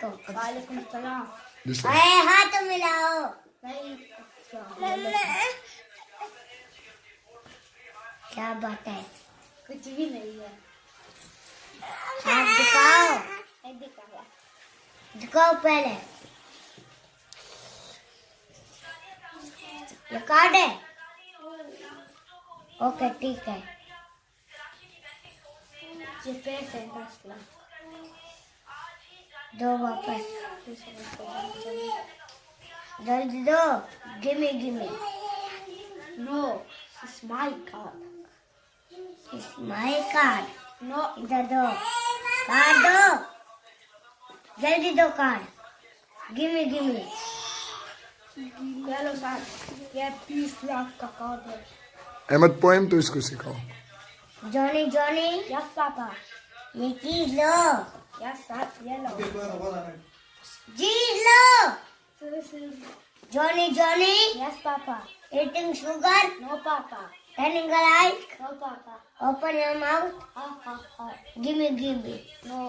वालेकुम सलाम। दूसरा अरे हाथ मिलाओ। नहीं क्या बात है? कुछ भी नहीं है। हाथ दिखाओ। नहीं दिखाया। दिखाओ पहले। ये कार्ड है। ओके ठीक है। ये पैसे है 10 लाख। दो वापस। जल्दी दो। Gimme gimme. No it's my card. Is my card. No इधर दो। कार्ड दो। जल्दी दो card. Gimme gimme. Hello sir, ये 20 लाख का कार्ड है। अहमद पोएम तो इसको सिखाओ। जॉनी जॉनी यस पापा। ये चीज लो। यस सर, ये लो। चीज लो। Johnny Johnny yes papa. Eating sugar. No papa. Turning light. No papa. Open your mouth. हा। Gimme gimme. No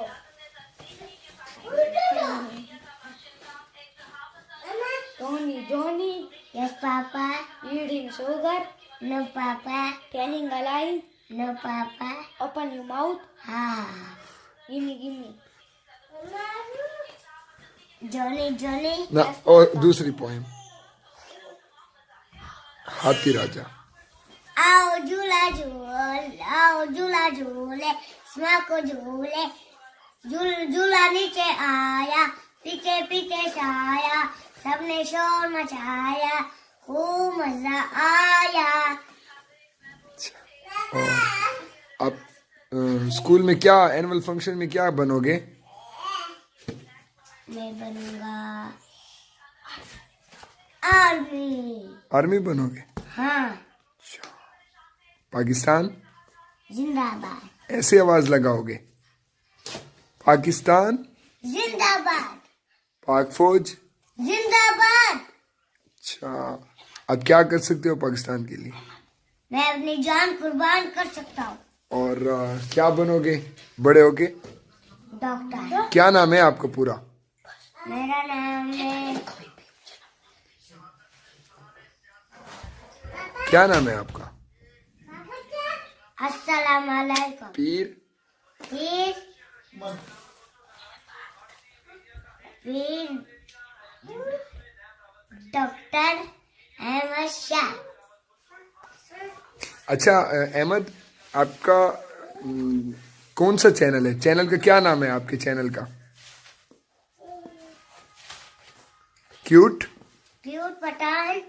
Johnny, Johnny, yes papa. eating sugar, no papa. telling a lie, no papa. open your mouth, हाँ। gimme. Johnny Johnny no और दूसरी poem हाथी राजा। आओ झूला झूल। आओ झूला झूले। स्मा को झूले। झूला नीचे आया। पीछे पीछे छाया। सबने शोर मचाया। खूब मजा आया। और आप स्कूल में क्या एनुअल फंक्शन में क्या बनोगे? मैं बनूंगा आर्मी। आर्मी बनोगे? हाँ। पाकिस्तान जिंदाबाद। ऐसे आवाज लगाओगे, पाकिस्तान, जिंदाबाद। पाक फौज। जिंदाबाद। अच्छा, आप क्या कर सकते हो पाकिस्तान के लिए? मैं अपनी जान कुर्बान कर सकता हूँ। और क्या बनोगे बड़े होके? डॉक्टर। क्या नाम है आपका पूरा? मेरा नाम है क्या नाम है आपका? अस्सलाम वालेकुम। पीर। पीर डॉक्टर अहमद शाह। अच्छा अहमद, आपका कौन सा चैनल है? चैनल का क्या नाम है आपके चैनल का? Cute Pathan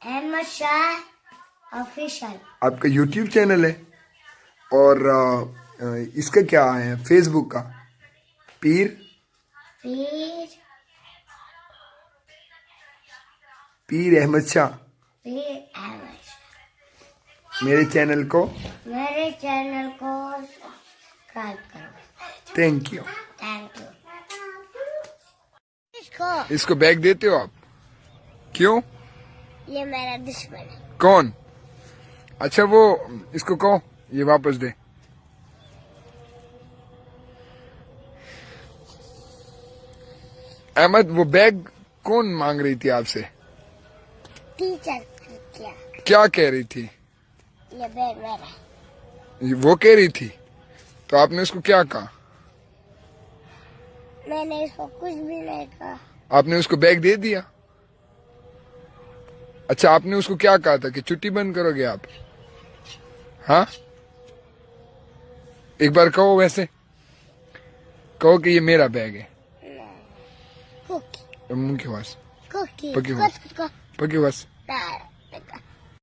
Ahmad Shah official. आपका यूट्यूब चैनल है। और इसका क्या है फेसबुक का? पीर अहमद शाह। अहमद शाह। मेरे चैनल को सब्सक्राइब करो। Thank you. Thank you. इसको बैग देते हो आप? क्यों? ये मेरा दुश्मन है। कौन? अच्छा वो इसको कहो ये वापस दे। अहमद, वो बैग कौन मांग रही थी आपसे? टीचर क्या? क्या कह रही थी? ये बैग मेरा। वो कह रही थी तो आपने उसको क्या कहा? मैंने इसको कुछ भी नहीं कहा। आपने उसको बैग दे दिया? अच्छा, आपने उसको क्या कहा था कि छुट्टी बंद करोगे आप? हाँ, एक बार कहो, वैसे कहो कि ये मेरा बैग है। मुंह की आवाज पकी बस।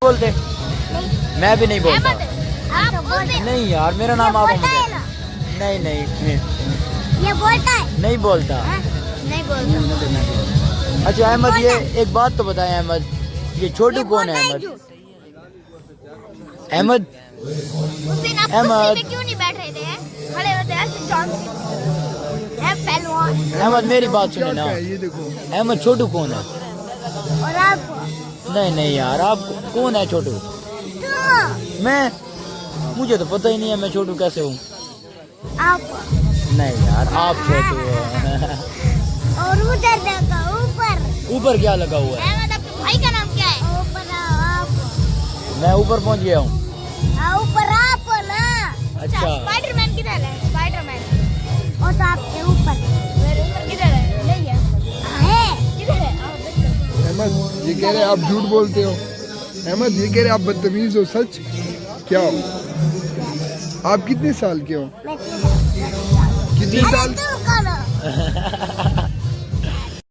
बोलते मैं भी नहीं बोलता। आप तो बोलते नहीं यार, मेरा नाम आप बोलता है ना? नहीं ये बोलता है? नहीं बोलता। हाँ? नहीं बोलता। अच्छा अहमद, ये एक बात तो बताएं अहमद, ये छोटू कौन है? अहमद उस दिन आप अहमद। कुर्सी पे क्यों नहीं बैठ रहे थे? खड़े होते ऐसे जॉन पहलवान। अहमद मेरी बात सुने ना। ये देखो, अहमद छोटू कौन है? और आप नहीं यार, आप कौन है छोटू? तुम मैं, मुझे तो पता ही नहीं है मैं छोटू कैसे हूँ। आप नहीं यार, आप छोटू हो। और उधर देखो ऊपर। ऊपर क्या लगा हुआ है? अहमद, आपके भाई का नाम क्या है? ऊपर आप। मैं ऊपर पहुंच गया हूँ। ऊपर आप हो ना। अच्छा, स्पाइडरमैन किधर है? स्पाइडरमैन वो तो आपके ऊपर। मेरे ऊपर किधर है? नहीं है। है किधर है? आप देखो। अहमद ये कह रहे आप झूठ बोलते हो। अहमद ये कह रहे आप बदतमीज हो। सच क्या हो? आप कितने साल के हो? मैं कितने साल? तुम कौन हो?